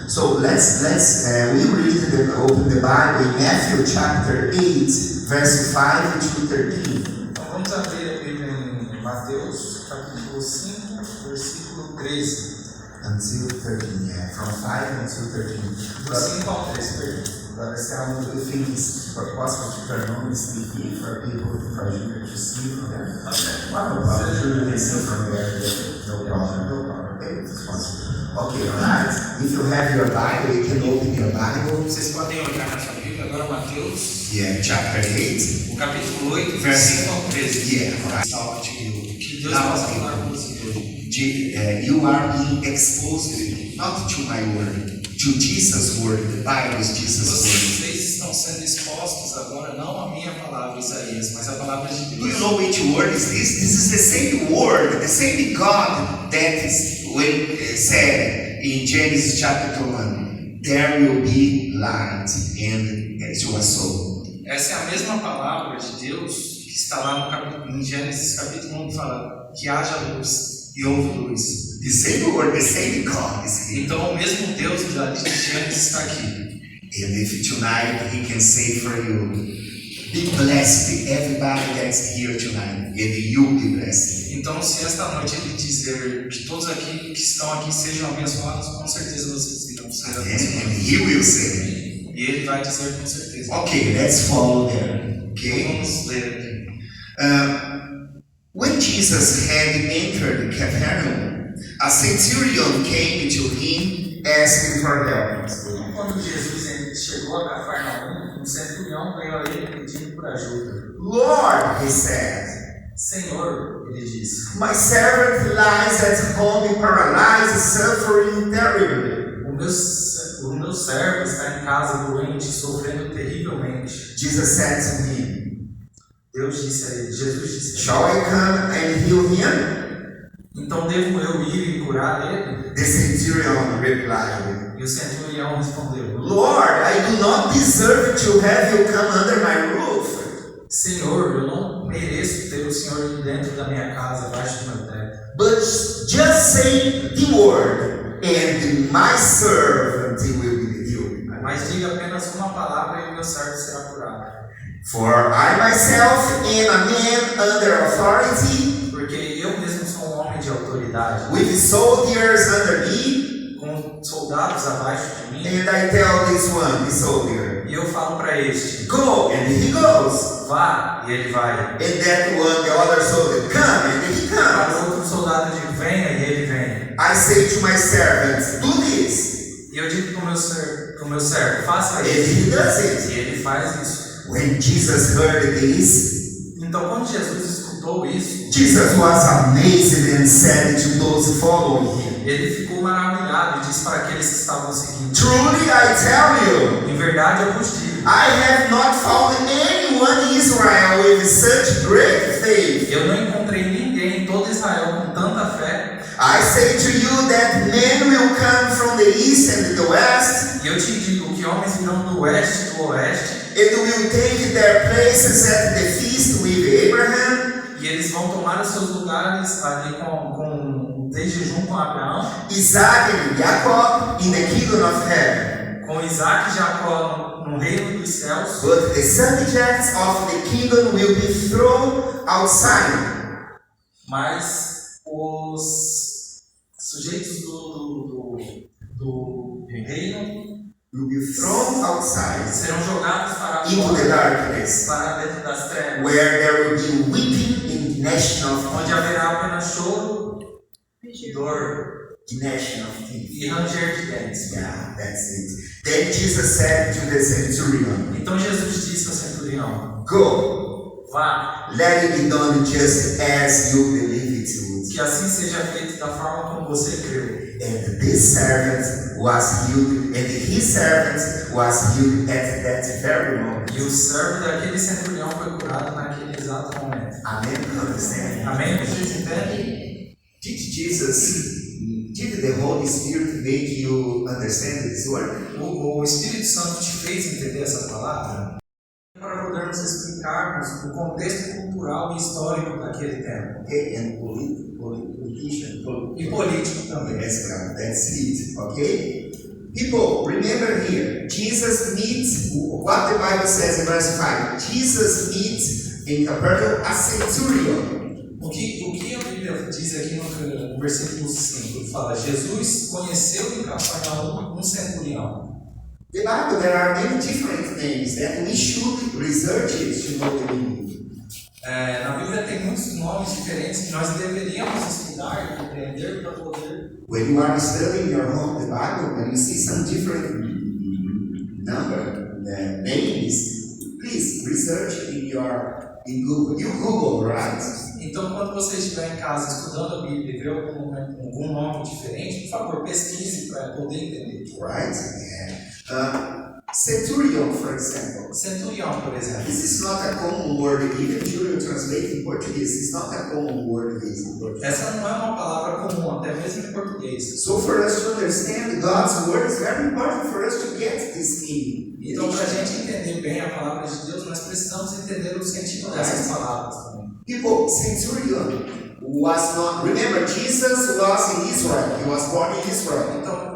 So let's we open the Bible in Matthew chapter 8, verse 5 to 13. Então vamos abrir a Bíblia em Mateus, capítulo 5, versículo 13. Until 13, yeah, from 5 until 13. Do 5 ao 13, perdão. But I think it's possible to turn on this TV for people, for you to see from there. Okay. Well, no problem. You can see from there. No problem. Okay, it's possible. Okay, alright. If you have your Bible, you can open your Bible. Vocês podem olhar na sua Bíblia agora, Mateus, Yeah, chapter 8. o capítulo 8, Verse 5 ao 13. Yeah, alright. Talk to you. Que Deus possa falar com você hoje. You are being exposed not to my word, to Jesus' word. The Bible is Jesus' word. Vocês estão sendo expostos agora, não a minha palavra, Isaías, mas a palavra de Do you Deus. know which word is this? This is the same word, the same God that is when said in Genesis chapter 1, there will be light and to a soul. Essa é a mesma palavra de Deus que está lá no capítulo, em Gênesis capítulo 1, que fala que haja luz e houve luz. The same word, the same God is here. Então o mesmo Deus de Gênesis está aqui. And if tonight He can say for you, be blessed, everybody that's here tonight, and you be blessed. Então se esta noite Ele dizer que todos aqui que estão aqui sejam abençoados, com certeza vocês irão ser abençoados. And He will say, E Ele vai dizer com certeza. okay, let's follow there. Então Okay. vamos ler aqui. When Jesus had entered Capernaum, a centurion came to him asking for help. Quando Jesus chegou a Cafarnaum, um centurião veio a ele pedindo por ajuda. Lord, he said, Senhor, ele disse, my servant lies at home paralyzed, suffering terribly. o meu servo está em casa doente, sofrendo terrivelmente. Jesus said to him, Jesus disse a ele, shall I come and heal him? então devo eu ir e curar ele? The centurion replied, E o centurião respondeu, Lord, I do not deserve to have you come under my roof. Senhor, eu não mereço ter o Senhor dentro da minha casa, abaixo do meu teto. But just say the word, and my servant will be healed. Mas diga apenas uma palavra e o meu servo será curado. For I myself am a man under authority, Porque eu mesmo sou um homem de autoridade, with soldiers under me, com soldados abaixo de mim, and I tell this one, the soldier, e eu falo para este, go, and he goes. vá, e ele vai. And that one, the other soldier, come, and he Para comes. o outro soldado digo, venha, e ele vem. I say to my servant, do this, E eu digo para o meu servo, faça and isso. he does it. E ele faz isso. When Jesus heard this, Então, quando Jesus escutou isso, Jesus was amazed and said to those following him, ele ficou maravilhado e disse para aqueles que estavam seguindo, truly I tell you, em verdade eu vos digo, I have not found anyone in Israel with such great faith. eu não encontrei ninguém em todo Israel com tanta fé. I say to you that men will come from the east and the west, E eu te digo que homens virão do oeste e do oeste, and will take their places at the feast with Abraham, e eles vão tomar os seus lugares ali desde junto com Abraão, Isaac and Jacob in the kingdom of heaven. com Isaac e Jacó no reino dos céus, But the subjects of the kingdom will be thrown outside. mas os sujeitos do reino Will be thrown outside serão jogados para into the fora, darkness, para dentro das trevas, where there will be weeping and gnashing of onde haverá apenas choro, dor gnashing of teeth. e ranger de dentes. Yeah, that's it. Then Jesus said to the centurion, Então Jesus disse ao centurião, go, vá, let it be done just as you believe it would. que assim seja feito da forma como você creu. And this servant was healed, and his servant was healed at that very moment. E o servo daquele centurião foi curado naquele exato momento. Amen. Understand? Amém? Vocês entendem? Did the Holy Spirit make you understand this word? O Espírito Santo te fez entender essa palavra? Para podermos explicarmos o contexto cultural e histórico daquele tempo. Okay, and politician. E político também. That's it. Okay. People, remember here, Jesus meets, what the Bible says in verse 5, Jesus meets in Capernaum a centurion. O que a Bíblia diz aqui no versículo 5? Ele fala, Jesus conheceu em Cafarnaum um centurião. The Bible, there are many different names that we should research it to know the meaning. Na Bíblia tem muitos nomes diferentes que nós deveríamos estudar e compreender para poder. When you are studying your home, the Bible, when you see some different names, please research in Google. You Google, right? Então, quando você estiver em casa estudando a Bíblia e ver algum nome diferente, por favor, pesquise para poder entender. Right? Yeah. Centurion, for example. Centurião, por exemplo. This is not a common word. Even Julio translate in Portuguese. It's not a common word in Portuguese. Essa não é uma palavra comum, até mesmo em português. So for us to understand God's word, it's very important for us to get this meaning. Então, para a gente entender bem a palavra de Deus, nós precisamos entender o sentido dessas palavras também. People, centurion was not. Remember, Jesus was in Israel. He was born in Israel. Então,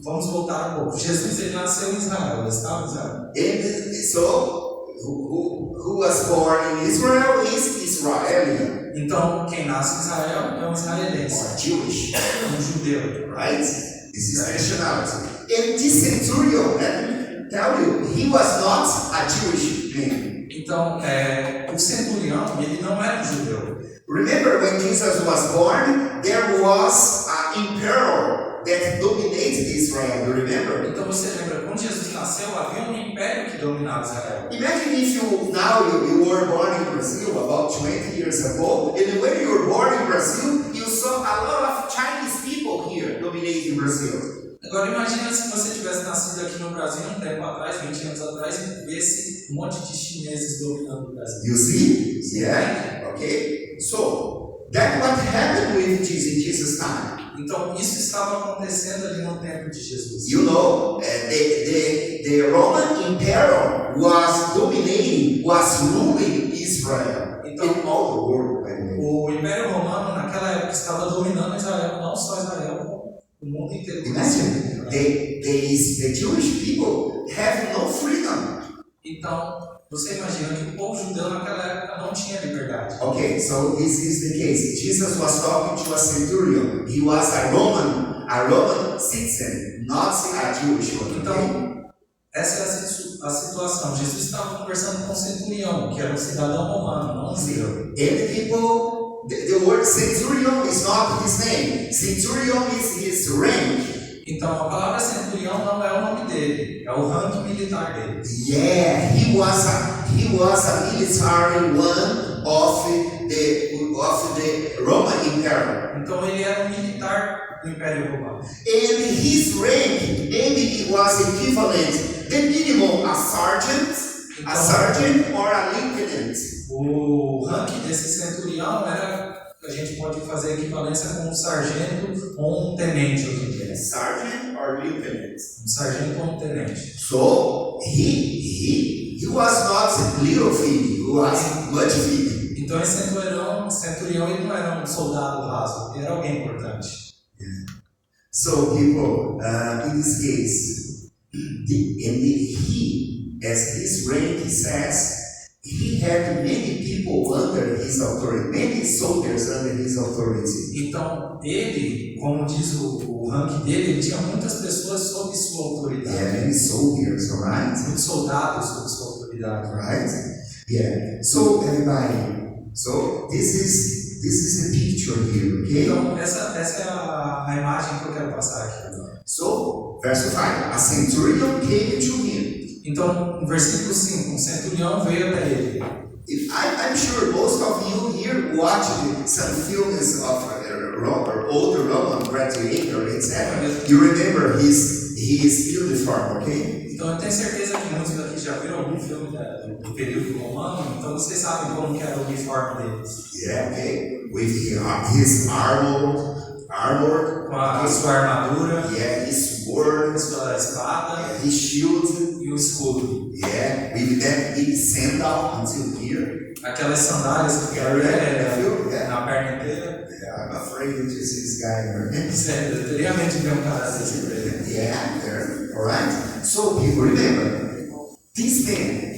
vamos voltar um pouco. Jesus ele nasceu em Israel, ele estava em Israel. And so, who was born in Israel is Israeli. Então, quem nasce em Israel é um israelense. Or Jewish. Um judeu. Right? This is nationality. And this centurion, let me tell you, he was not a Jewish man. Então, o centurião, ele não era um judeu. Remember when Jesus was born, there was an emperor that dominated Israel. You remember? Então você lembra, quando Jesus nasceu, havia um império que dominava Israel. Imagine if you were born in Brazil about 20 years ago, and when you were born in Brazil, you saw a lot of Chinese people here dominating Brazil. Agora imagina se você tivesse nascido aqui no Brasil um tempo atrás, 20 anos atrás, e visse um monte de chineses dominando o Brasil. You see? Yeah. Okay. So that's what happened with Jesus' time. Então isso estava acontecendo ali no tempo de Jesus. You know, the Roman Emperor was dominating, was ruling Israel. Então, in all the world, by the way. O Império Romano naquela época estava dominando Israel, não só Israel, como o mundo inteiro. Imagine, the Jewish people have no freedom. Então, você imagina que o povo judeu naquela época não tinha liberdade. Okay, so this is the case. Jesus was talking to a centurion. He was a Roman citizen, not a Jewish one. Então, essa é a situação. Jesus estava conversando com um centurião, que era um cidadão romano, não um judeu. And people, the word centurion is not his name. Centurion is his rank. Então, a palavra centurião não é o nome dele, é o ranking militar dele. Yeah, he was a military one of the Roman Empire. Então, ele era um militar do Império Romano. And his rank, maybe it was equivalent, the minimum a sergeant or a lieutenant. O ranking desse centurião era, a gente pode fazer equivalência com um sargento ou um tenente hoje em dia. Sergeant or lieutenant. Um sargento ou um tenente. So he was not little fig, he was much fig. Então esse centurião ele não era um soldado raso, ele era alguém importante. Yeah. So people, in this case, as his rank says, he had many people under his authority, many soldiers under his authority. Então ele, como diz o ranking dele, ele tinha muitas pessoas sob sua autoridade. Yeah, many soldiers, right? Muitos soldados sob sua autoridade. Right? Yeah. So everybody, so this is the picture here, okay? Então essa é a imagem que eu quero passar aqui agora. So verse 5, a centurion came to him. Então, no versículo 5, um centurião veio até ele. I'm sure most of you here watched some films of older Roman gladiator, etc. You remember his uniform, okay? Então, eu tenho certeza que muitos daqui já viram algum filme do período romano, então vocês sabem como que era o uniforme deles. Yeah, okay. With his armor, com a sua armadura, yeah, his sword, sua espada, his shield, e o escudo. Yeah, with that big sandal until here. Aquelas sandálias que na perna inteira. Yeah, I'm afraid to see this guy. Sério, eu teria medo de ver um cara desse por aí. Yeah, there. Alright? So people remember, this man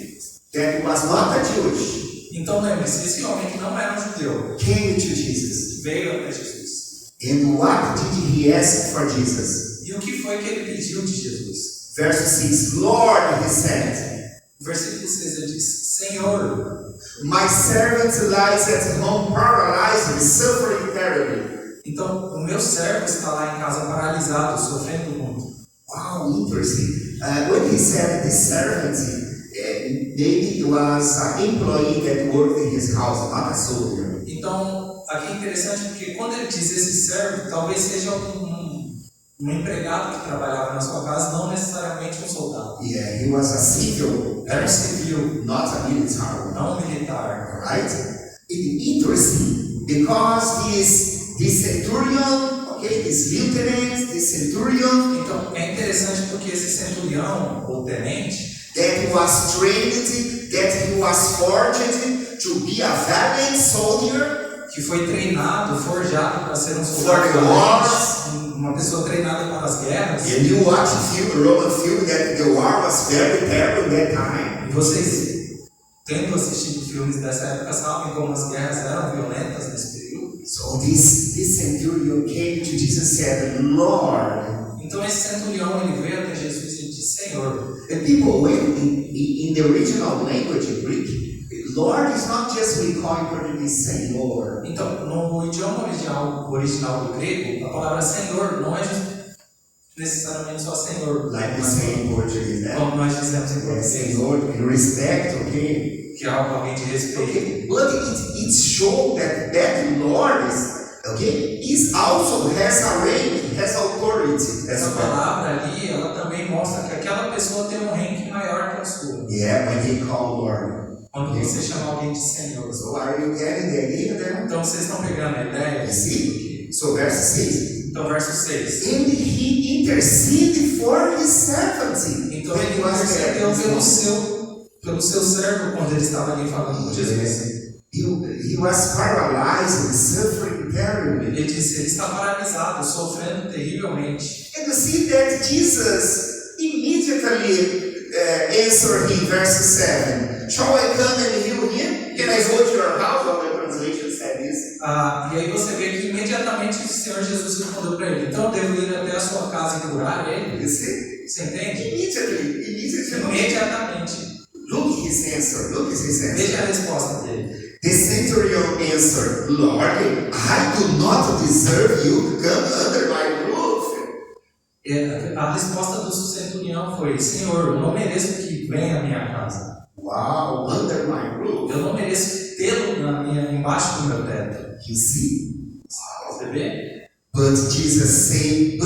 that was not a Jewish Então lembre-se, esse homem que não era um judeu came to Jesus. veio até Jesus. And what did he ask for Jesus? E o que foi que ele pediu de Jesus? Verse 6, Lord, he said, No versículo 6 ele diz: Senhor, my servant lies at home paralyzed, suffering terribly. então o meu servo está lá em casa paralisado, sofrendo muito. Wow, interesting. When he said this servant, maybe it was an employee that worked in his house, not a soldier. Então, aqui é interessante porque quando ele diz esse servo, talvez seja um empregado que trabalhava na sua casa, não necessariamente um soldado. Yeah, he was a civil, Era um civil, not a military. não um militar. Right? It's interesting because this centurion, okay, this lieutenant, this centurion Então, é interessante porque esse centurião, ou tenente, that was trained, that he was forged to be a valiant soldier que foi treinado, forjado para ser um for the soldado wars. valente, uma pessoa treinada para as guerras. And you watch Roman film that the war was very terrible that time. E vocês, tendo assistido filmes dessa época, sabem como as guerras eram violentas nesse período. So this centurion came to Jesus and said, Lord. Então esse centurião ele veio até Jesus e disse: Senhor. And people, when in the original language in Greek, Lord is not just we call in Portuguese Senhor. Então, no idioma original do grego, a palavra Senhor não é necessariamente só Senhor, Like we say in Portuguese, né? como nós dizemos em Yeah, português, Senhor, in respect, okay? que é alguém de respeito. Okay, but it shows that Lord is also has a rank, has authority as Essa well. palavra ali, ela também mostra que aquela pessoa tem um ranking maior que a sua. Yeah, when he called Lord. Quando você chama alguém de Senhor. So are you getting the idea there? Então vocês estão pegando a ideia? You see? So verse 6. Então verso 6. And he interceded for his servant. Então ele intercedeu pelo seu servo quando ele estava ali falando com Jesus. He was paralyzed and suffering terribly. Ele disse: ele está paralisado, sofrendo terrivelmente. And you see that Jesus immediately answered him, verse 7. Shall I come and heal him? Can I go to your house? All the translation said this. E aí você vê que imediatamente o Senhor Jesus respondeu para ele: então eu devo ir até a sua casa e curar ele? You see? Você entende? Immediately. Imediatamente. Look his answer. Veja a resposta dele. The centurion answered, Lord, I do not deserve you to come under my roof. A resposta do centurião foi: Senhor, eu não mereço que venha à minha casa. Wow, under my roof. Eu não mereço tê-lo embaixo do meu teto. You see? Você vê? But Jesus said,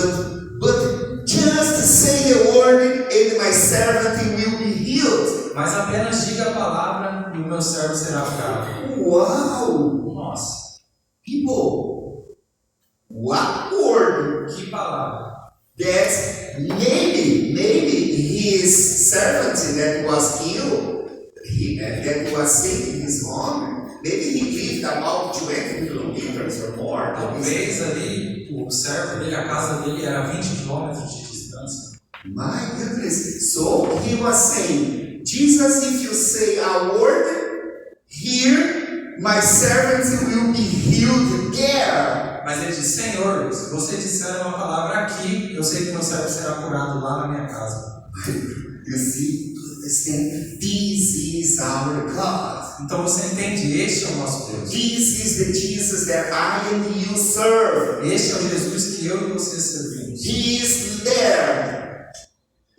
but just say a word and my servant will be healed. Mas apenas diga a palavra e o meu servo será curado. Wow! Nossa, People, what word que palavra! that maybe his servant that was healed, that was sick in his home, maybe he lived about 20 kilometers or more. Talvez ali o servo dele, a casa dele era 20 quilômetros de distância. My goodness. So he was saying, Jesus, if you say a word here, my servant will be healed there. Mas ele disse: Senhor, se você disser uma palavra aqui, eu sei que meu servo será curado lá na minha casa. You see, to understand, this is our God. Então você entende, este é o nosso Deus. This is the Jesus that I and you serve. Este é o Jesus que eu e você servimos. He is there.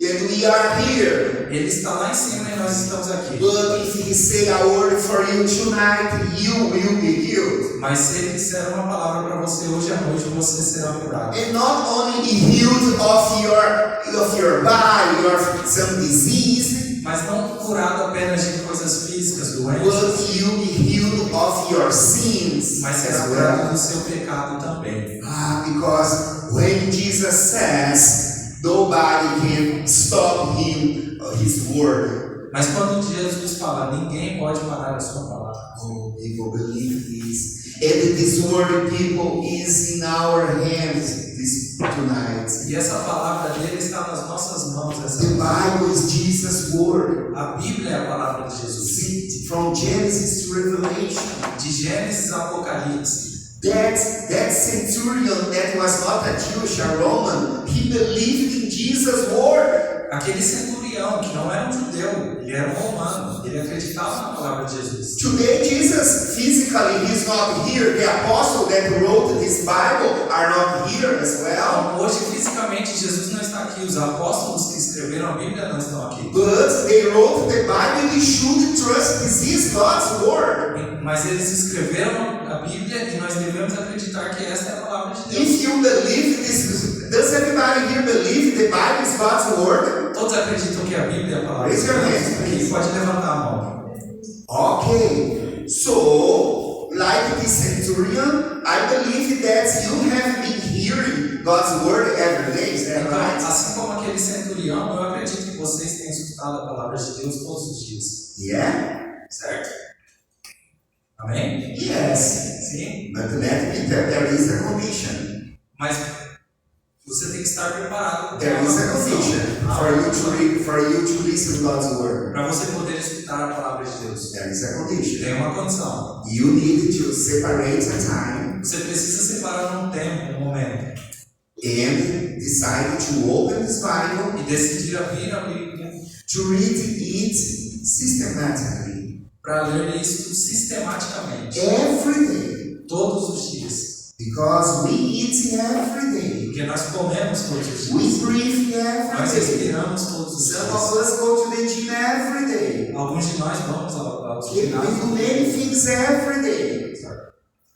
And we are here. Ele está lá em cima e nós estamos aqui. But if he say a word for you tonight, you will be healed. Mas se ele disser uma palavra para você hoje à noite, você será curado. And not only be healed of your body, or some disease, Mas não curado apenas de coisas físicas, doenças, but you be healed of your sins mas será as curado well. do seu pecado também. Because when Jesus says, nobody can stop him his word. Mas quando Jesus fala, ninguém pode parar a sua palavra. Oh, people believe this. And this word, people, is in our hands. This tonight. E essa palavra dele está nas nossas mãos. The Bible is Jesus' word. A Bíblia é a palavra de Jesus. See, from Genesis to Revelation. De Gênesis a Apocalipse. That centurion that was not a Jewish, a Roman, he believed in Jesus' word. Aquele centurião que não era um judeu, ele era um romano, ele acreditava na palavra de Jesus. Today, Jesus physically he's not here. The apostle that wrote this Bible are not here as well. Então, hoje, fisicamente, Jesus não está aqui. Os apóstolos que escreveram a Bíblia não estão aqui. But they wrote the Bible. We should trust this is God's word. Mas eles escreveram a Bíblia e nós devemos acreditar que esta é a palavra de Deus. If you believe this, does everybody here believe the Bible is God's word? Todos acreditam que a Bíblia é a palavra de Raise your hands, Deus? please. Aqui pode levantar a mão. Okay, so like the centurion, I believe that you have been hearing God's word every day. Is that Então, right? assim como aquele centurião, eu acredito que vocês têm escutado a palavra de Deus todos os dias. Yeah. Certo? Amém? Yes. Sim. But there is a condition. Mas você tem que estar preparado. There is a condition for you to listen God's word. Para você poder escutar a palavra de Deus. There is a condition. Tem uma condição. You need to separate a time Você precisa separar um tempo, um momento. and decide to open this Bible E decidir abrir a Bíblia to read it systematically para ler isso sistematicamente. every day. Todos os dias. Because we eat every day. Porque nós comemos todos os dias. We breathe Nós every day. respiramos todos os Some of dias. us go to the gym every day. Alguns de nós vamos ao We ginásio. do many things every day.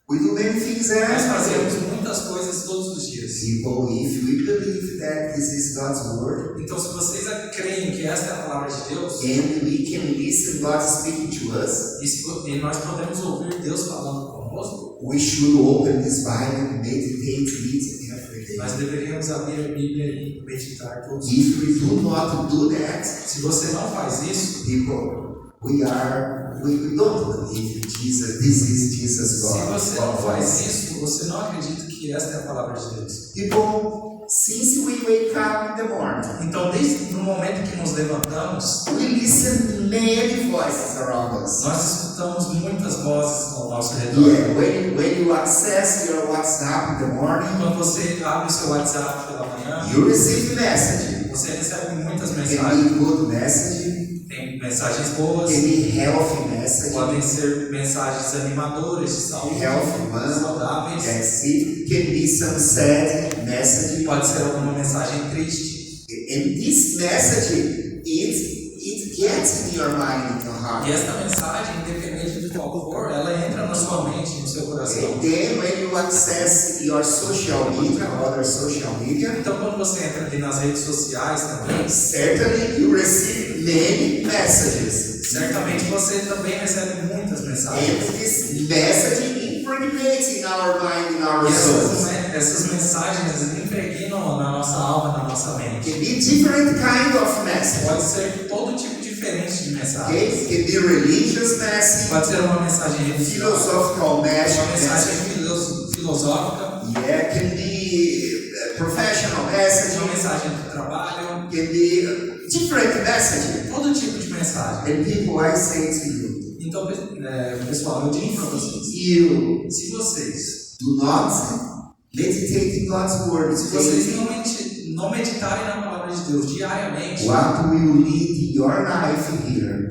We do many things Nós every fazemos day. muitas coisas todos os dias. People, if we believe that this is God's word, Então, se vocês creem que esta é a palavra de Deus, and we can listen God speaking to us, e nós podemos ouvir Deus falando conosco, we should open this Bible and meditate it every day. nós deveríamos abrir a Bíblia e meditar todos os If we dias. do not do that, Se você não faz isso, people, we don't believe in Jesus. This is Jesus se God. você não faz isso, você não acredita que esta é a palavra de Deus. People, since we wake up in the morning, Então, desde o momento que nos levantamos, we listen many voices around us. nós escutamos muitas vozes ao nosso redor. Yeah, when you access your WhatsApp in the morning, Quando você abre o seu WhatsApp pela manhã, you receive message. você recebe muitas Can mensagens. be good message, Tem mensagens boas, can be healthy message, podem ser mensagens animadoras de saúde, healthy one. saudáveis. That's it. Can be some sad message. Pode ser alguma mensagem triste. And this message, it gets in your mind, in your heart. E esta mensagem, independente de qual for, ela entra na sua mente, no seu coração. And then when you access your social media, other social media, Então, quando você entra ali nas redes sociais também, certainly you receive many messages. certamente você também recebe muitas mensagens. And this message impregnates in our mind, in our E souls. essas mensagens impregnam na nossa alma, na nossa mente. Can be different kind of message. Pode ser todo tipo diferente de mensagem. Okay? It can be religious message, Pode ser uma mensagem religiosa, philosophical uma message. mensagem filosófica, Yeah, can be professional message. uma mensagem do trabalho, Can be different message. todo tipo de mensagem. And people, I say to you, Então, pessoal, eu digo para vocês, you se vocês do not meditate in God's word. Se vocês não meditarem na palavra de Deus diariamente, What will lead your life here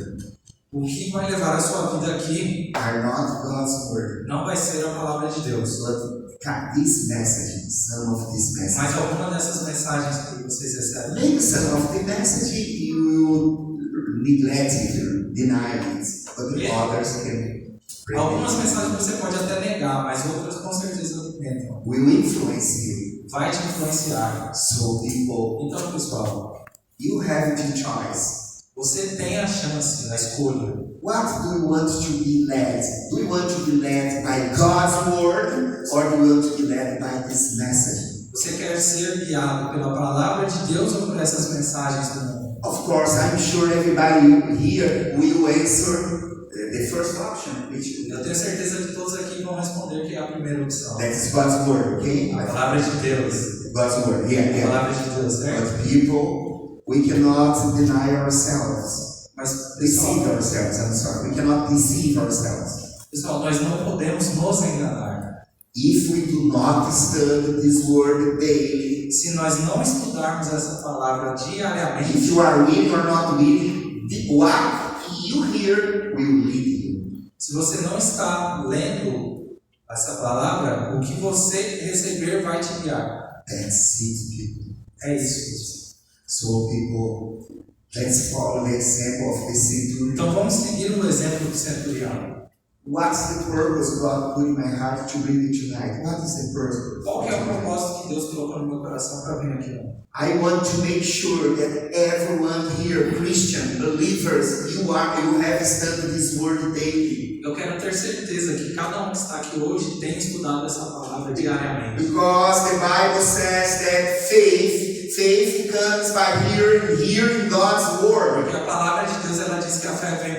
o que vai levar a sua vida aqui are not God's word. não vai ser a palavra de Deus. But this message, some of this message, Mas alguma dessas mensagens que vocês recebem, maybe some of the message you neglect it, deny it, but the others can bring algumas it. mensagens você pode até negar, mas outras com certeza entram. Will influence you. Vai te influenciar. So people, Então, pessoal, you have the choice. você tem a chance, a escolha. What do you want to be led? Do you want to be led by God's word, or do you want to be led by this message? Você quer ser guiado pela palavra de Deus ou por essas mensagens do mundo? Of course, I'm sure everybody here will answer the first option, which Eu tenho certeza que todos aqui vão responder que é a primeira opção. that is God's word, okay? A palavra de Deus. God's word. A Yeah. palavra de Deus, certo? But people, we cannot deny ourselves. Mas, Deceive pessoal, ourselves, I'm sorry. We cannot deceive ourselves. nós não podemos nos enganar. If we do not study this word daily, Se nós não estudarmos essa palavra if diariamente, you are reading or not reading, what you hear will lead you. se você não está lendo essa palavra, o que você receber vai te guiar. That's it, people. É isso. So people, let's follow the example of the centurion. Então vamos seguir o exemplo do centurião. What's the purpose God put in my heart to read it tonight? What is the purpose? Qual que é o propósito que Deus colocou no meu coração para vir aqui? I want to make sure that everyone here, Christian, believers, you have studied this word daily. Eu quero ter certeza que cada um que está aqui hoje tem estudado essa palavra diariamente. Because the Bible says that faith comes by hearing God's word. Porque a palavra de Deus, ela diz que a fé vem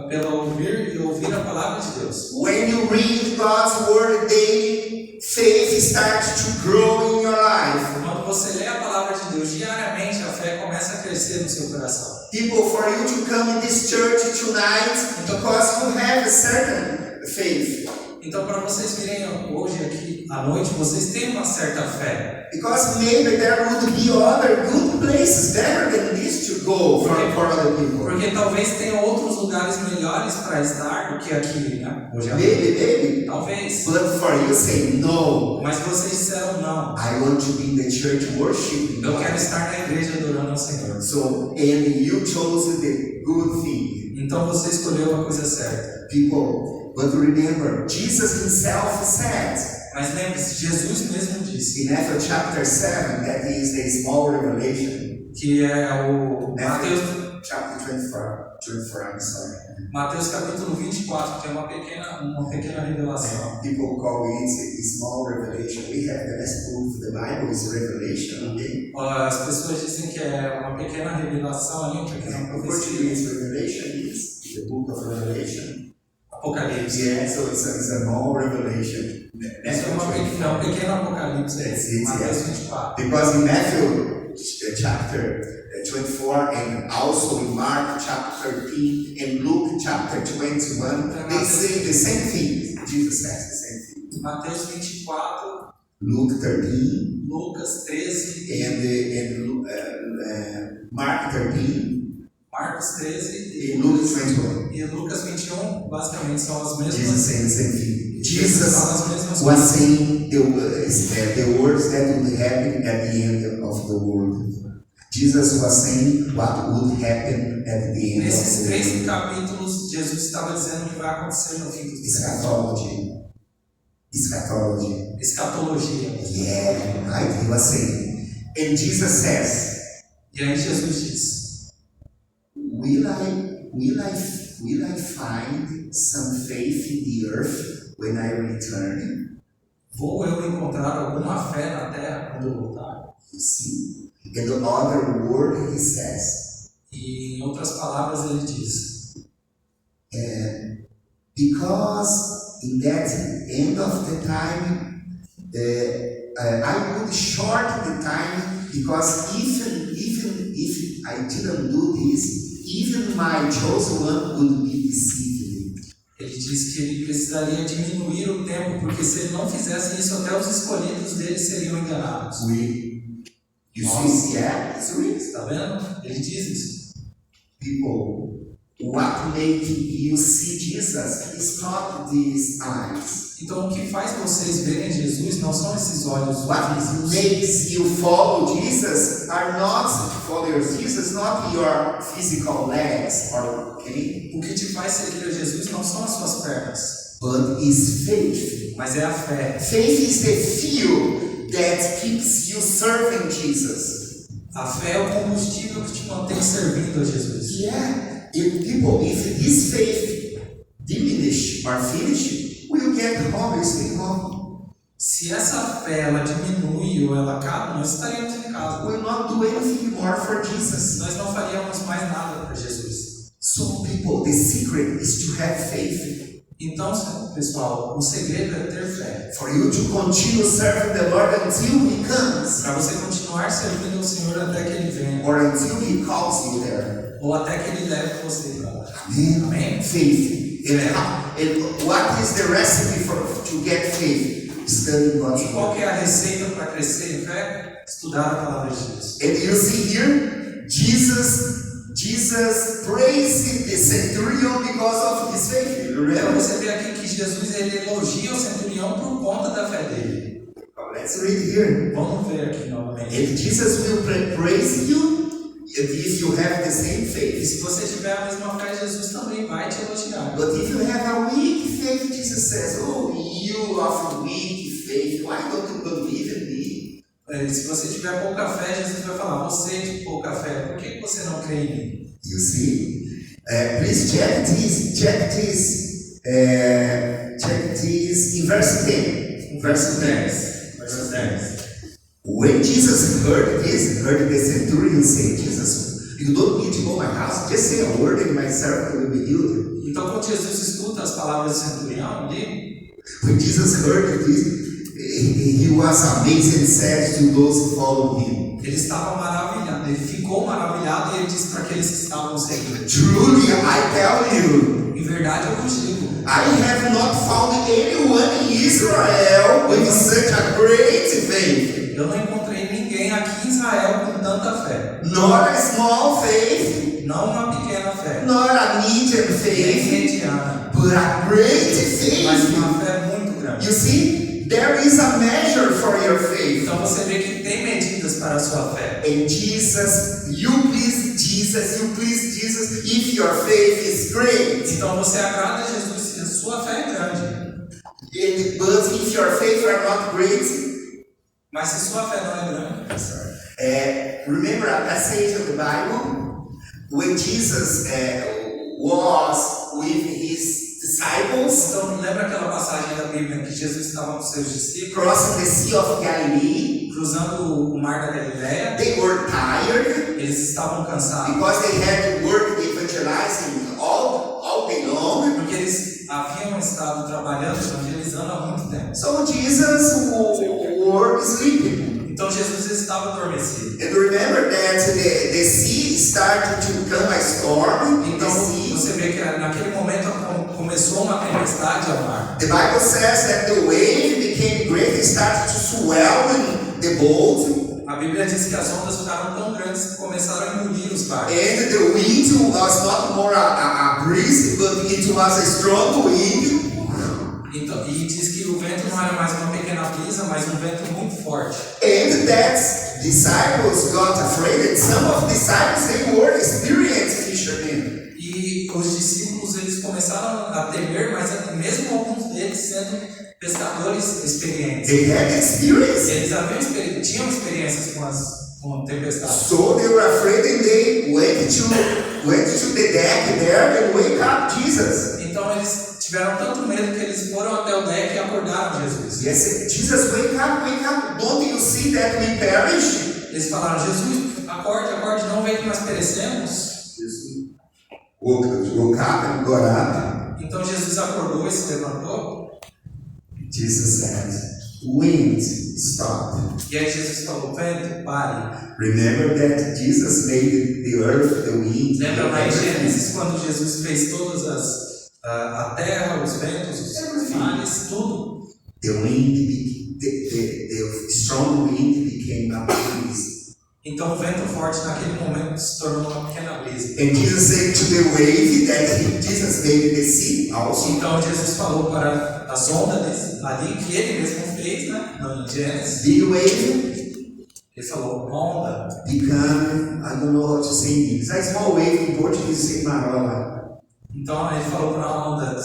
pela ouvir e ouvir a palavra de Deus. When you read God's word daily, faith starts to grow in your life. Quando você lê a palavra de Deus diariamente, a fé começa a crescer no seu coração. People, for you to come in this church tonight, because you have a certain faith. Então, para vocês virem hoje aqui à noite, vocês têm uma certa fé. Because maybe there would be other good places better than this to go for other people. Porque talvez tenha outros lugares melhores para estar do que aqui, né? Hoje à noite. Maybe. Talvez. But for you say no. Mas vocês disseram não. I want to be in the church worshiping Eu God. quero estar na igreja adorando ao Senhor. So, and you chose the good thing. Então você escolheu a coisa certa. People, but remember, Jesus himself said, Mas lembre-se, Jesus mesmo disse in Matthew chapter 7, that is the small revelation. que é o Matthew chapter 24, I'm sorry. Mateus capítulo 24, que é uma pequena revelação. People call it a small revelation. We have the best book of the Bible is Revelation, okay? As pessoas dizem que é uma pequena revelação ali, uma pequena The profecia. Portuguese Revelation is the book of Revelation. Apocalipse. Yeah, so it's a small revelation. Isso é um pequeno apocalipse. Mateus 24. Because in Matthew chapter 24 and also in Mark chapter 13 and Luke chapter 21, they say the same thing. Jesus says the same thing. Mateus 24, Luke 13 Lucas 13 and Mark 13 Marcos 13 and Luke 21. e Lucas 21, basicamente são as Jesus mesmas. saying the same thing. Jesus fala as mesmas was coisas. saying the words that would happen at the end of the world. Jesus was saying what would happen at the end Nesses of the três world. capítulos, Jesus estava dizendo o que vai acontecer no fim dos tempos. Eschatology. Escatologia. Yeah, right? He was saying. And Jesus says, E aí Jesus diz: Will I find some faith in the earth when I return? Vou eu encontrar alguma fé na terra quando eu voltar? You see? In the other word, he says, E em outras palavras ele diz: because in that end of the time, I would shorten the time, because even if I didn't do this, even my chosen one would be deceived. Ele diz que ele precisaria diminuir o tempo, porque se ele não fizesse isso, até os escolhidos dele seriam enganados. You see, yeah, it's real. Está vendo? Ele diz isso. People, what makes you see Jesus is not these eyes. Então, o que faz vocês verem Jesus não são esses olhos What físicos. makes you follow Jesus are not followers. Jesus, not your physical legs or okay, O que te faz seguir a Jesus não são as suas pernas, but is faith. mas é a fé. Faith is the fuel that keeps you serving Jesus. A fé é o combustível que te mantém servindo a Jesus. Yeah, if this faith diminish or finish, will get home, you stay home. Se essa fé ela diminui ou ela acaba, nós estaríamos em casa. Will not do anything more for Jesus. Nós não faríamos mais nada para Jesus. So people, the secret is to have faith. Então, pessoal, o segredo é ter fé. For you to continue serving the Lord until He comes, Para você continuar servindo ao Senhor até que Ele venha. or until He calls you there. Ou até que Ele leve você para lá. Amen. Amém? Faith. And what is the recipe to get faith? Studying God's E qual word. que é a receita para crescer em fé? Estudar a palavra de Deus. And you see here, Jesus praised the centurion because of his faith. Então Remember? você vê aqui que Jesus ele elogia o centurião por conta da fé dele. Let's read here. Vamos ver aqui novamente. And Jesus will praise you if you have the same E faith. se você tiver a mesma fé, Jesus também vai te elogiar. But if you have a weak faith, Jesus says, "Oh, you of weak faith, why don't you believe in me?" Se você tiver pouca fé, Jesus vai falar: você de pouca fé, por que você não crê em mim? You see, please check this in verse 10. Verse 10. Verso 10. When Jesus heard the centurion say, "Jesus, you don't need to go to my house. Just say a word and my servant will be healed." Então, quando Jesus escuta as palavras do centurião ali, When Jesus heard this, he was amazed and said to those who followed him, ele estava maravilhado, ele ficou maravilhado e ele disse para aqueles que estavam seguindo: "Truly, I tell you, em verdade eu vos digo, I have not found anyone in Israel with such a great faith, eu não encontrei ninguém aqui em Israel com tanta fé. nor a small faith, Não uma pequena fé, nor a medium nem faith, mediana, but a great mas faith." uma fé muito grande. You see, there is a measure for your faith. Então você vê que tem medidas para a sua fé. And you please Jesus, if your faith is great. Então você agrada a Jesus se a sua fé é grande. But if your faith are not great, Mas se sua fé não é grande, remember a passage of the Bible when Jesus was with his disciples então lembra aquela passagem da Bíblia que Jesus estava com seus discípulos crossing the Sea of Galilee. cruzando o mar da Galileia? They were tired Eles estavam cansados because they had to work evangelizing all day long. porque eles haviam estado trabalhando, evangelizando há muito tempo. So Jesus were sleeping. Então Jesus estava adormecido. And remember that the sea started to come a storm in the Então sea. você vê que naquele momento começou uma tempestade ao mar. The Bible says that the wave became great, it started to swell in the boat, A Bíblia diz que as ondas ficaram tão grandes que começaram a engolir os barcos. and the wind was not more a breeze, but it was a strong wind. Então, e diz que o vento não era mais uma pequena brisa, mas um vento muito forte. And that disciples got afraid, and some of the disciples they were experienced fishermen. E os discípulos eles começaram a temer, mas mesmo alguns deles sendo pescadores experientes. They had experience. Eles tinham experiências com tempestades. So they were afraid and they went to the deck there and wake up Jesus. Então eles tiveram tanto medo que eles foram até o deck e acordaram Jesus. Yes, Jesus, wake up, don't you see that we perish? Eles falaram: Jesus, acorde, não vê que nós perecemos? Jesus woke up and got up. Então Jesus acordou e se levantou. Jesus said, "Wind, stop." E aí Jesus falou: vento, pare. Remember that Jesus made the earth, the wind, Lembra lá em everything. Gênesis quando Jesus fez todas a terra, os ventos, os mares, tudo. The wind, the strong wind became a breeze. Então o vento forte naquele momento se tornou uma pequena brisa. And Jesus said to the wave that Jesus made the sea also. Então Jesus falou para as ondas ali que ele mesmo fez, né? No Gênesis. Big wave Ele falou: onda. become, I don't know how to say in English. A small wave in Portuguese say marola. Então ele falou para a onda: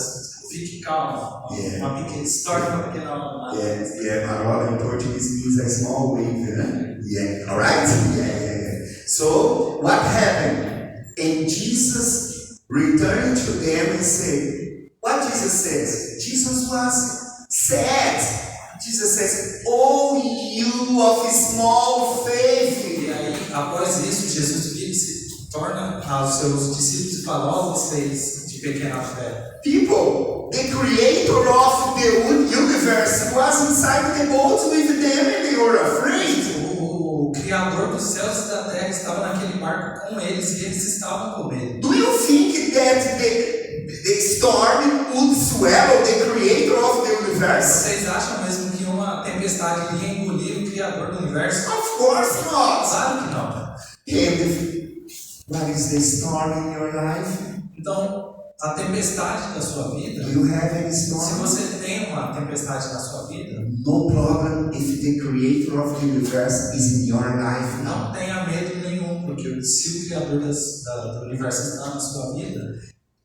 fique calma. Yeah. Uma pequena, se torne uma pequena onda. Yeah, marola in Portuguese means a small wave, huh? Yeah, alright? Yeah. So, what happened? And Jesus returned to them and said, what Jesus says? Jesus was sad. Jesus says, "Oh, you of small faith." E aí, após isso, Jesus vira e se torna aos seus discípulos e fala: ó, vocês de de pequena fé. People, the creator of the universe was inside the boat with them and they were afraid. O Criador dos céus e da terra estava naquele barco com eles e eles estavam com medo. Do you think that the storm would swallow the creator of the universe? Vocês acham mesmo que uma tempestade iria engolir o Criador do universo? Of course not. Claro que não. And what is the storm in your life? Então, a tempestade da sua vida, Do you have any se storm? você tem uma tempestade na sua vida, No problem if the creator of the universe is in your life now. não tenha medo nenhum, porque se o Criador do universo está na sua vida,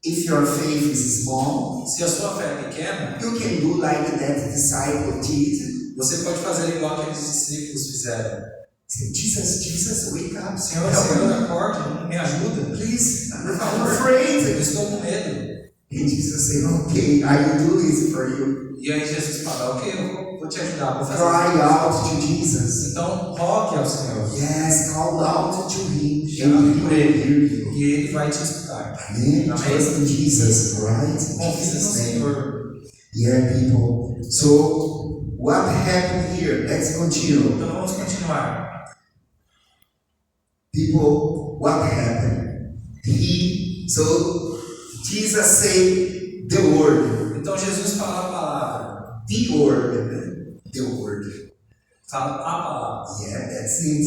If your faith is small, se a sua fé é pequena, you can do like that disciple did. você pode fazer igual aqueles discípulos fizeram. Say, Jesus, wake up. Senhor, Help Senhor, me. acorde, me ajuda. Please, Por I'm favor, eu afraid. estou com medo. And Jesus said, okay, I will do this for you. E aí Jesus fala, ok, eu vou te ajudar, vou fazer Cry isso. out to Jesus. Então, rogue ao Senhor. Yes, call out to Him. Chame And He por will Ele. hear you. E Ele vai te escutar. Amen. Trust in Jesus, right? In Confie no Jesus' name. Senhor. Yeah, people. So, what happened here? Let's continue. Então vamos continuar. People, what happened? So Jesus said the word. Então Jesus fala a palavra. The word. The word. Fala a palavra. Yeah, that's it.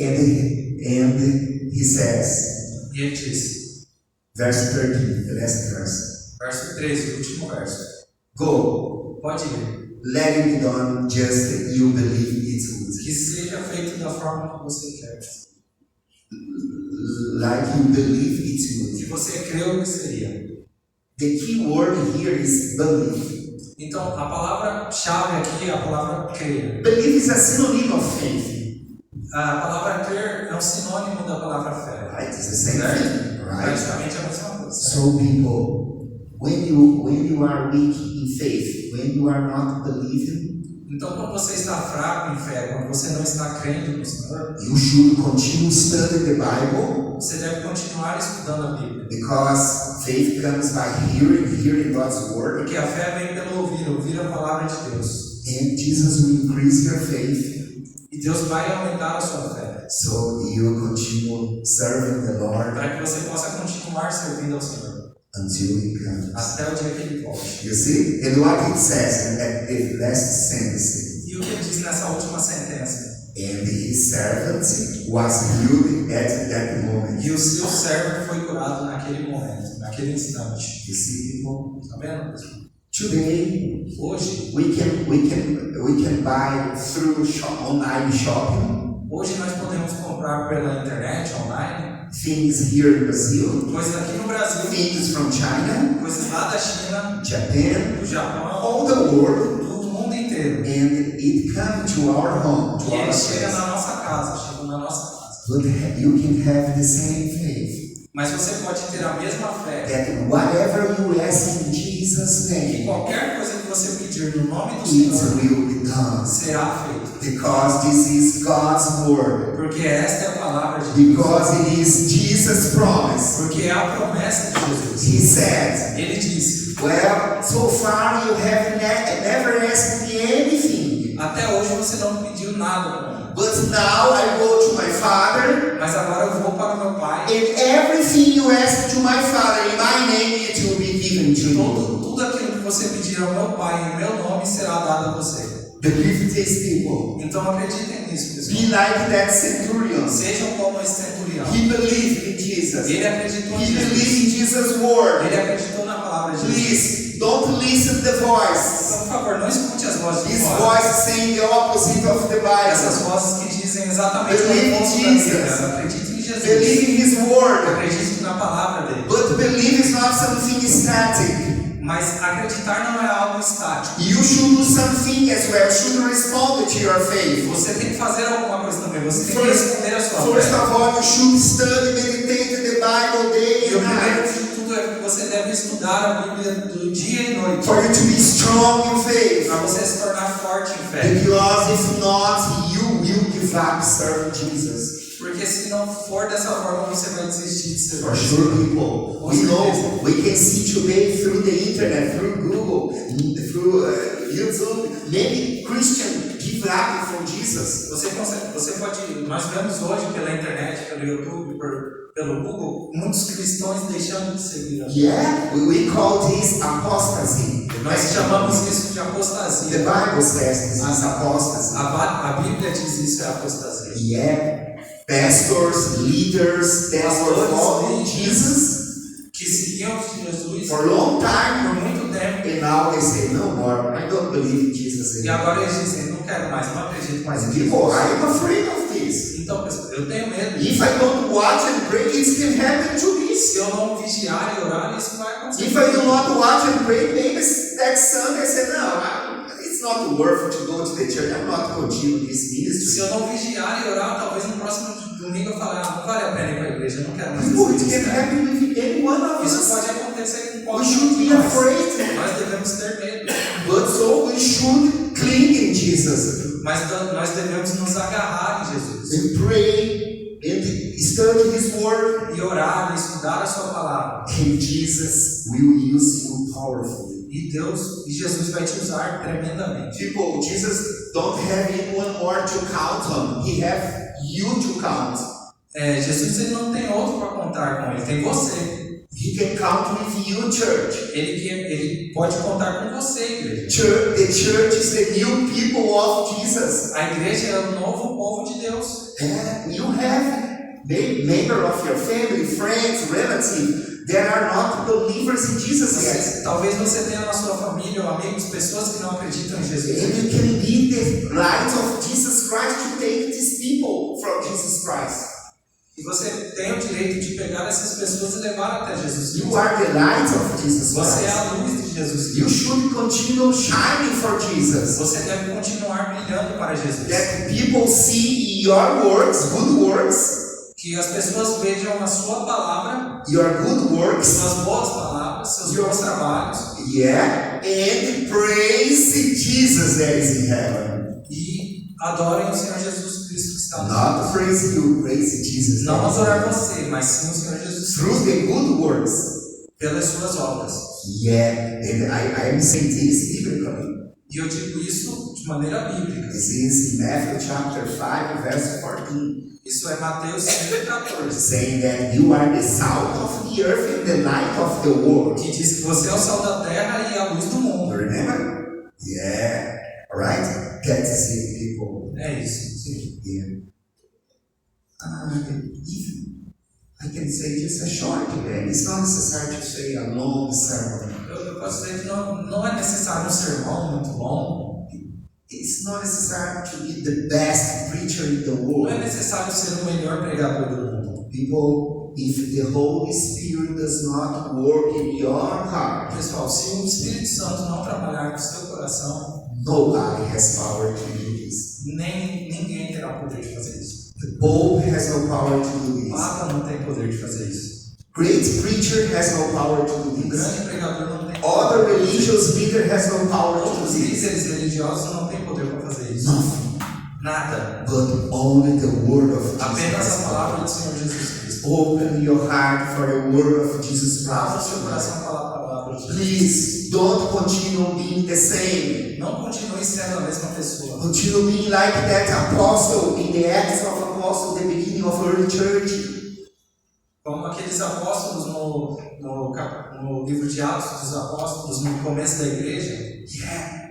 And he says, E ele diz, verse 13, the last verse. verso 13, o último verso. Go, Pode ir. let it be done just you believe it would. Que seja feito da forma que você quer. Like you believe it would. Que você creu que seria. The key word here is believe. Então, a palavra-chave aqui é a palavra crer. Believe is a synonym of faith. A palavra crer é um sinônimo da palavra fé. Right? It's the same thing, right? Praticamente a mesma coisa. So people, when you are weak in faith, when you are not believing, Então, quando você está fraco em fé, quando você não está crendo no Senhor, you should continue studying the Bible, você deve continuar estudando a Bíblia. because faith comes by hearing God's word, Porque a fé vem pelo ouvir a palavra de Deus. and Jesus will increase your faith, E Deus vai aumentar a sua fé. so you continue serving the Lord Para que você possa continuar servindo ao Senhor. until He comes. Até o dia que Ele volte. You see? And what it says at the last sentence, E o que Ele diz nessa última sentença? and His servant was healed at that moment. E o seu servo foi curado naquele momento, naquele instante. You see, people? Está vendo, pessoal? Today Hoje, we can buy through online shopping hoje nós podemos comprar pela internet, online, things here in Brazil, coisas aqui no Brasil, things from China, coisas lá da China, Japan, do Japão, all the world, do mundo inteiro. and it comes to our home, to E our ele chega place. na nossa casa, chega na nossa casa. But you can have the same faith Mas você pode ter a mesma fé that whatever you ask in Jesus' que name, qualquer coisa que você pedir no nome do it Senhor will be done. será feito. Because this is God's word. Porque esta é a palavra de Deus. Because it is Jesus' promise. Porque é a promessa de Jesus. He said, Ele disse, well, so far you have never asked me anything. até hoje você não pediu nada para mim. But now I go to my Father, Mas agora eu vou para o meu Pai. and everything you ask to my Father in my name, it will be given to you. Tudo aquilo que você pedir ao meu Pai, em meu nome, será dado a você. Believe these people. Então acreditem nisso, pessoal. Be like that centurion. Sejam como esse centurião. He believed in Jesus. Ele acreditou He em Jesus. believed in Jesus' word. Ele acreditou na palavra de Jesus. Please, don't listen to the voice. Então, por favor, não escute as vozes de This fora. voice saying the opposite of the Essas Bible. vozes que dizem exatamente o Believe in oposto da Jesus. Bíblia. Acredite em Jesus. Believe in His word. Acredite na palavra dele. But believe is not something static. Mas acreditar não é algo estático. You should do something as well. You should respond to your faith. Você tem que fazer alguma coisa também. Você tem que First, responder a sua first fé. of all, you should study, meditate the Bible day E o and primeiro night de tudo é que você deve estudar a Bíblia do dia e noite. for you to be strong in faith. Para você se tornar forte em fé. Because if not, you will give up serving Jesus. Porque Porque se não for dessa forma, você vai desistir de ser. For sure, people. We know, we can see today through the internet, through Google, through YouTube, many Christians give up from Jesus. Você pode, nós vemos hoje pela internet, pelo YouTube, pelo Google, muitos cristãos deixando de seguir a Deus. Yeah, we call this apostasy. Nós chamamos isso de The apostasia. Bible says this is apostasy. A Bíblia diz isso é apostasia. Yeah, pastors, leaders that were following Jesus Que seguiam Jesus for a long time, por muito tempo. and now they say, no more, I don't believe in Jesus E anymore. agora eles dizem, não quero mais, não acredito mais em People, Jesus. I am afraid of this. Então, pessoal, eu tenho medo. If I don't watch and pray, it can happen to me. Se eu não vigiar e orar, isso vai acontecer. If I do not watch and pray, maybe next Sunday I say, no, it's not worth to go to the church. I'm not continuing this Se ministry. eu não vigiar e orar, talvez no próximo domingo eu fale, não vale a pena ir para a igreja, eu não quero mais People, it esse can ministério. happen with any one of Isso us. pode acontecer com We qualquer should um de be nós. afraid. Nós devemos ter medo. But so we should cling in Jesus Mas nós devemos nos agarrar em Jesus. and pray and study His Word. E orar, e estudar a sua palavra. And Jesus will use you powerfully. E Jesus vai te usar tremendamente. People, Jesus don't have anyone more to count on. He have you to count. Jesus ele não tem outro para contar com ele, tem você. He can count with you, church. Ele pode contar com você, igreja. The church is the new people of Jesus. A igreja é o novo povo de Deus. You have member of your family, friends, relatives that are not believers in Jesus yet. Talvez você tenha na sua família ou amigos pessoas que não acreditam em Jesus. And you can be the light of Jesus Christ to take these people from Jesus Christ. E você tem o direito de pegar essas pessoas e levar até Jesus Cristo. You are the light of Jesus Você é Christ. a luz de Jesus You Cristo. should continue shining for Jesus. Você deve continuar brilhando para Jesus. That people see your works, good works, Que as pessoas vejam a sua palavra, your good works, suas boas palavras, seus bons trabalhos yeah, and praise Jesus that is in heaven. e adorem o Senhor Jesus Cristo que está no céu. Not praise you, praise Jesus. Não adorar você, mas sim o Senhor Jesus Through the good works. pelas suas obras. Yeah, and I am saying this biblically. E eu digo isso de maneira bíblica. This is in Matthew chapter 5, verse 14. Isso é Mateus 5,14. Saying that you are the salt of the earth and the light of the world. Que diz que você é o sal da terra e a luz do mundo. Remember? Yeah. Alright? That's it, people. É isso. Sim. Yeah. If I can say just a short way. It's not necessary to say a long sermon. Eu posso dizer que não é necessário um sermão muito longo. It's not necessary to be the best preacher in the Não world. é necessário ser o melhor pregador do mundo. People, if the Holy Spirit does not work in your heart, Pessoal, se o Espírito Santo não trabalhar no seu coração, nobody has power to do this. ninguém terá poder de fazer isso. The Pope has no power to do O this. Papa não tem poder de fazer isso. Great preacher has no power to do O this. grande pregador não tem Other poder. religious leader has no power to do Outros this. líderes religiosos não têm poder para fazer isso. Nothing. Nada. But only the word of Apenas a Jesus. palavra do Senhor Jesus Cristo. Open your heart for the word of Jesus Abra o seu Christ. coração para a palavra de Jesus. Please don't continue being the same. Não continue sendo a mesma pessoa. Continue being like that apostle in the Acts of Apostles, the beginning of early church. Como aqueles apóstolos no livro de Atos dos Apóstolos, no começo da igreja, Yeah.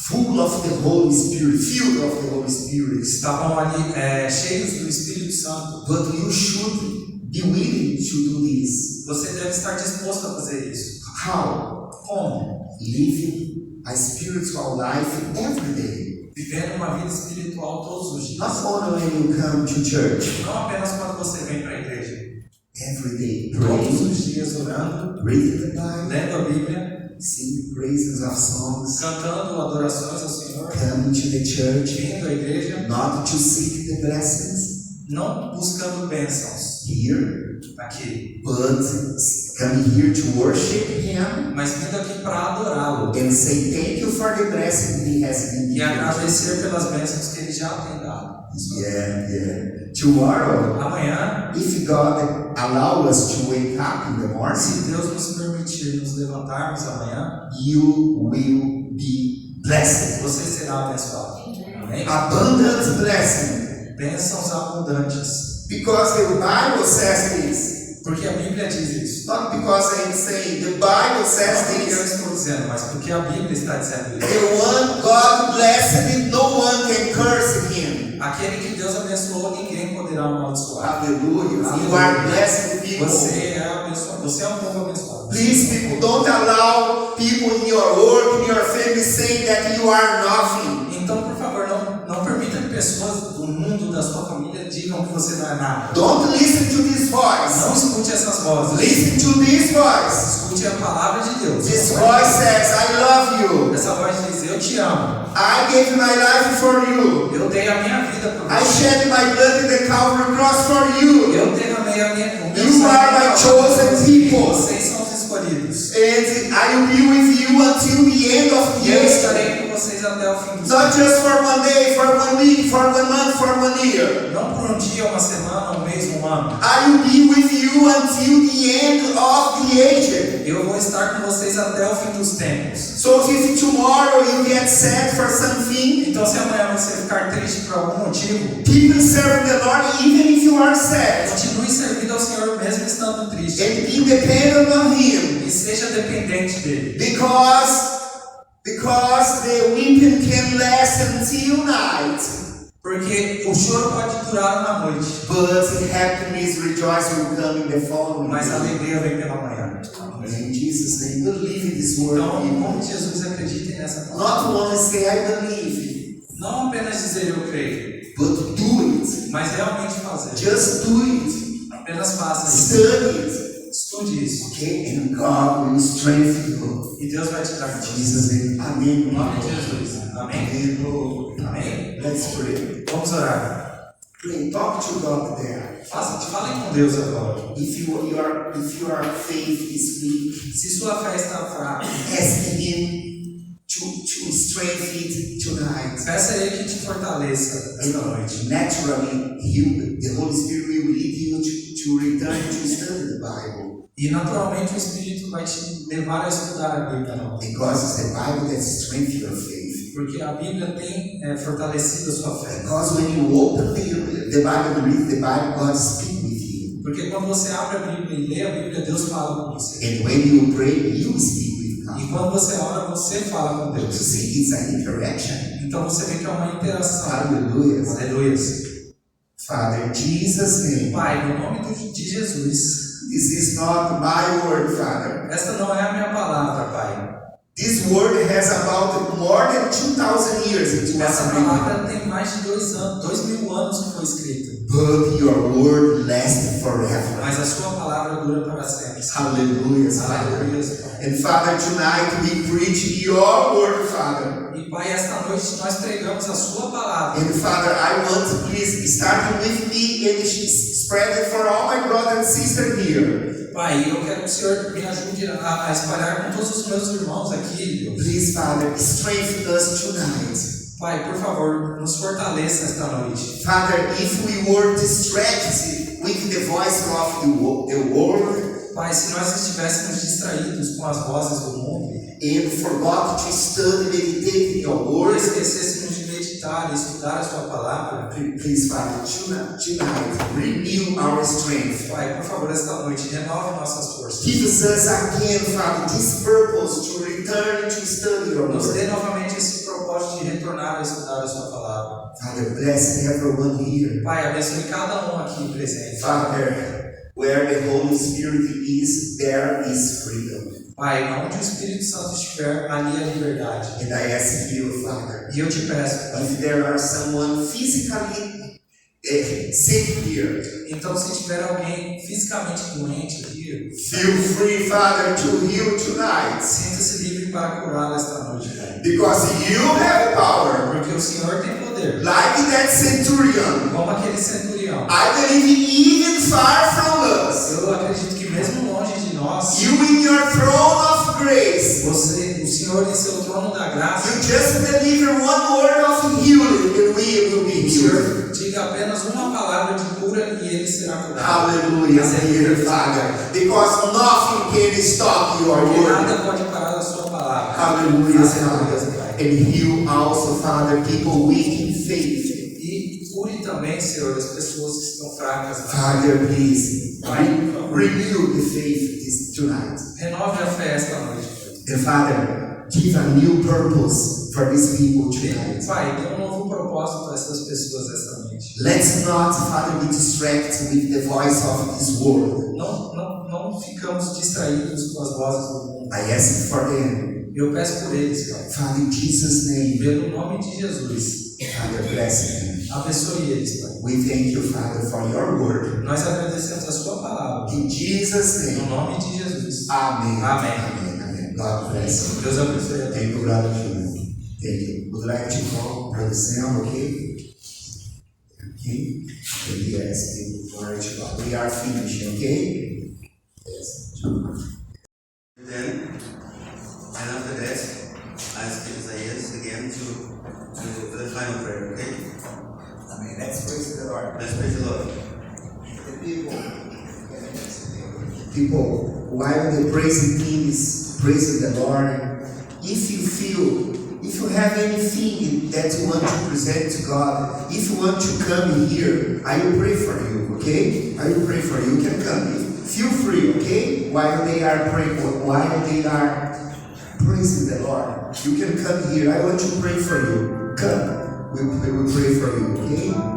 Full of the Holy Spirit, filled of the Holy Spirit. estavam ali cheios do Espírito Santo. But you should be willing to do this. Você deve estar disposto a fazer isso. How? Como? Living a spiritual life every day. Vivendo uma vida espiritual todos os dias. Not only when you come to church, Não apenas quando você vem para a igreja. every day Todos praying, os dias orando, reading the Bible, lendo a Bíblia, singing praises of songs, cantando adorações ao Senhor, coming to the church, vindo à igreja, not to seek the blessings não buscando bênçãos here, aqui, but coming here to worship Him mas vindo aqui para adorá-lo and say thank you for the blessing He has been e given. agradecer pelas bênçãos que ele já tem dado. Yeah. Tomorrow, Amanhã, if God allow us to wake up in the morning, se Deus nos permitir nos levantarmos amanhã, you will be blessed. você será abençoado. Amém? Abundant blessing. Bênçãos abundantes. Because the Bible says this. Porque a Bíblia diz isso. Not because I'm saying, the Bible says Não porque eu this. estou dizendo, mas porque a Bíblia está dizendo isso. The one God blessed, no one can curse him. Aquele que Deus abençoou, ninguém poderá amaldiçoar. Hallelujah. You are blessed people. Você é abençoado. Você é um povo abençoado. Please, people, don't allow people in your work, in your family, saying that you are nothing. Então, por favor, não permita que pessoas do mundo, da sua família, digam que você não é nada. Don't listen to this voice. Não escute essas vozes. Listen to this voice. Escute a palavra de Deus. This voice says, I love you. Essa voz diz, eu te amo. I gave my life for you. Eu dei a minha vida por I você. shed my blood in the Calvary cross for you. Eu derramei o meu You are my chosen people. Vocês são os escolhidos. And I will be with you until the end of E the eu age. estarei com vocês até o fim dos Not just for one day, for 1 week, for 1 month, for 1 year. Não por um dia, uma semana, um mês, um ano. I will be with you until the end of the age. Eu vou estar com vocês até o fim dos tempos. So if tomorrow you get sad for something, Então, se amanhã você ficar triste por algum motivo, keep serving the Lord even if you are sad. continue servindo ao Senhor mesmo estando triste. And be dependent on Him. E seja dependente dele. Because the weeping can last until night. Porque o choro pode durar uma noite, But happiness, rejoice will come in the following mas a day. alegria vem pela manhã. In Jesus' name, believe in this word. Então, em people. nome de Jesus, acreditem nessa palavra. Not only say I believe, Não apenas dizer eu creio, but do it. mas realmente fazer. Just do it. Apenas faça isso. Study it. Estude isso. Okay? And God will strengthen you. E Deus vai te dar In força. Jesus' name. Em Amen. nome de Jesus. Amém? Amen. Lord. Amém? Let's pray. Vamos orar. Pray. Talk to God there. Falem com Deus agora. If your faith is weak, Se sua fé está fraca, ask Him to strengthen it tonight. peça a Ele que te fortaleça esta noite. Naturally, the Holy Spirit will lead you to return to study the Bible. E naturalmente o Espírito vai te levar a estudar a Bíblia novamente. Because it's the Bible that strengthens your faith. Porque a Bíblia tem fortalecido a sua fé. Because when you open the Bible and read the Bible, God speaks with you. Porque quando você abre a Bíblia e lê a Bíblia, Deus fala com você. And when you pray, you speak with E God. quando você ora, você fala com You Deus. see, it's an interaction. Então você vê que é uma interação. Hallelujah. Aleluia. Father, in Jesus' name. Pai, no nome de Jesus, This is not my word, Father. esta não é a minha palavra, Pai. This word has about more than 2,000 years. It was Essa written. palavra tem mais de 2.000 anos que foi escrita. But your word lasts forever. Mas a sua palavra dura para sempre. Hallelujah, Father. Aleluia, Pai. And Father, tonight we preach your word, Father. E Pai, esta noite nós pregamos a sua palavra. And Father, I want to please start with me and spread it for all my brothers and sisters here. Pai, eu quero que o Senhor me ajude a espalhar com todos os meus irmãos aqui, Deus. Please, Father, strengthen us tonight. Pai, por favor, nos fortaleça esta noite. Father, if we were distracted with the voice of the world Pai, se nós estivéssemos distraídos com as vozes do mundo and forgot to study, meditate in your ou word, esquecêssemos de meditar e estudar a sua palavra, please, Father, tonight renew our strength. Pai, por favor, esta noite renove nossas forças. Give us again, Father, this purpose to return to study your Nos dê word. novamente esse propósito de retornar a estudar a sua palavra. Father, bless everyone here. Pai, abençoe cada um aqui presente. Father, where the Holy Spirit is, there is freedom. Pai, onde o Espírito Santo estiver, ali é liberdade. And I ask you, Father, E eu te peço, Pai, if there are someone physically sick here, então se tiver alguém fisicamente doente aqui, feel free, Father, to heal tonight. sinta-se livre para curar esta noite, Pai. Because you have power. Porque o Senhor tem poder. Like that centurion, Como aquele centurião. I believe even far from us, Eu acredito que mesmo longe de nós, you in your throne of grace, o Senhor em seu trono da graça, you just deliver one word of healing and we will be o healed. Senhor diga apenas uma palavra de cura e ele será curado. Hallelujah, dear Father. Because nothing can stop your Porque word. nada pode parar a sua palavra. Hallelujah, Aleluia, Father. Pai. And heal also, Father, people weak in faith. E cure também, Senhor, as pessoas que estão fracas. Father, please Pai, por favor. renew the faith tonight. Renove a fé esta noite. And Father, give a new purpose for these people tonight. Pai, dê um novo propósito a essas pessoas esta noite. Let's not, Father, be distracted with the voice of this world. Não ficamos distraídos com as vozes do mundo. I ask for them. Eu peço por eles, Pai. Father, in Jesus' name, Pelo nome de Jesus. Father, bless them. Abençoe eles, Pai. We thank you, Father, for your word. Nós agradecemos a sua palavra. In Jesus' No name. nome de Jesus. Amen. Amém. Amen. Amen. God bless you. Deus abençoe a todos. Thank you, Brother Junior. Thank you. Would like to call Brother Sam, okay? Okay? And yes, glory to God. We are finishing, okay? Yes. Then, and after that, I ask Isaiah again to the final prayer, okay? Amen. Let's praise the Lord. Let's praise the Lord. The people, while the praising team is praising the Lord, if you have anything that you want to present to God, if you want to come here, I will pray for you, okay? I will pray for you. You can come. Feel free, okay? While they are praying, while they are praising the Lord, you can come here. I want to pray for you. Come. We will pray for you, okay?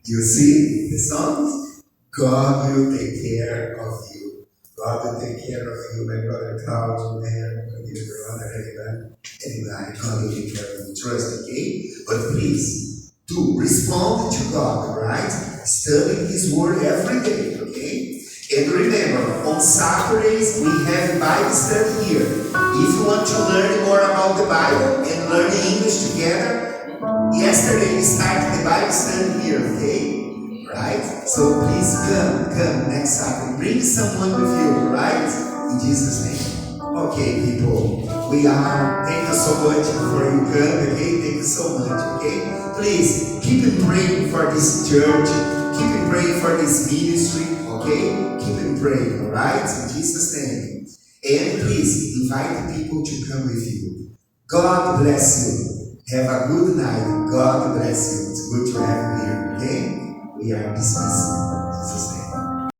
You see the song? God will take care of you. God will take care of you, my brother Claudio, man. dear brother, everybody, God will take care of you. Trust, okay? But please, do respond to God, right? Study His Word every day, okay? And remember, on Saturdays we have Bible study here. If you want to learn more about the Bible and learn English together, yesterday we started the Bible study here, okay? Right? So please come next Saturday. Bring someone with you, right? In Jesus' name. Okay, people. Thank you so much for you come, okay? Thank you so much, okay? Please keep praying for this church. Keep praying for this ministry, okay? Keep praying, alright? In Jesus' name. And please invite people to come with you. God bless you. Have a good night. God bless you. It's good to have you here, okay? We are dismissed. In Jesus' name.